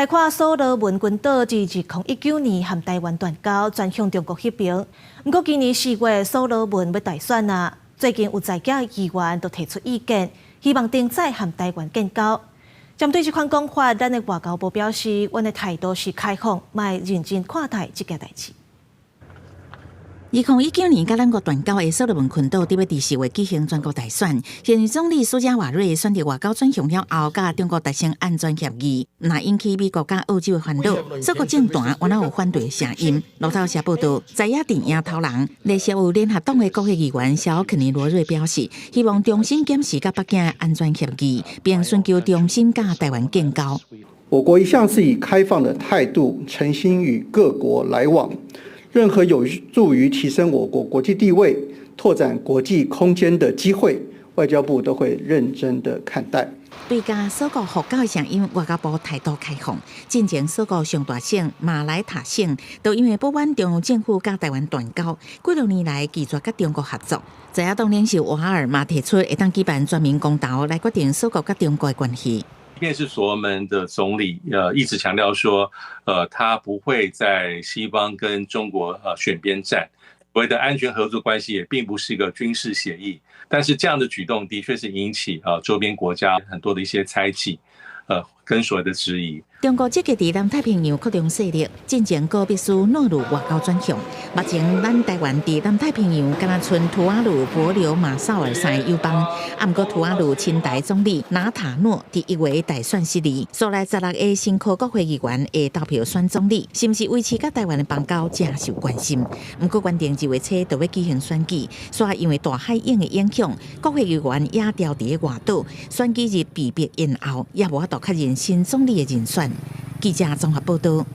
来看苏罗文群岛自2019年和台湾断交，转向中国迄边。不过今年4月，苏罗文要大选啊，最近有在野议员都提出意见，希望重再和台湾建交。针对这款讲法，咱的外交部表示，阮的态度是开放，卖认真看待这件代志。2019年，甲咱国断交的苏罗文群岛，伫要第4月举行全国大选。现任总理苏加瓦瑞选择外交转向了后，甲中国达成安全协议，那引起美国甲澳洲的烦恼。苏国政坛原来有反对声音。路透社报道，在野阵营头人，内设有联合党的国会议员小肯尼罗瑞表示，希望重新检视甲北京的安全协议，并寻求重新甲台湾建交。我国一向是以开放的态度，诚心与各国来往。任何有助于提升我国国际地位、拓展国际空间的机会，外交部都会认真的看待。对甲苏国复交的声音，外交部态度开放。进前苏国上大省马来塔省，都因为不满中央政府甲台湾断交，几6年来拒绝甲中国合作。在野党领袖瓦尔嘛提出，会当举办全民公投来决定苏国甲中国的关系。即便是所罗门的总理一直强调说，他不会在西方跟中国选边站，所谓的安全合作关系也并不是一个军事协议，但是这样的举动的确是引起周边国家很多的一些猜忌，跟所谓的质疑。中国积极伫南太平洋扩张势力，进前个必须纳入外交转向。目前咱台湾伫南太平洋敢若剩图瓦卢、帛琉、马绍尔3个友邦，不过图瓦卢亲台总理纳塔诺伫1月大选失利，所来16个新科国会议员会投票选总理，是不是维持甲台湾的邦交正受关心。不过原定2月初就要举行选举，所以因为大海鹰的影响，国会议员也调伫外岛，选举日被迫延后，也无法度确认新总理的人选。记者综合报道。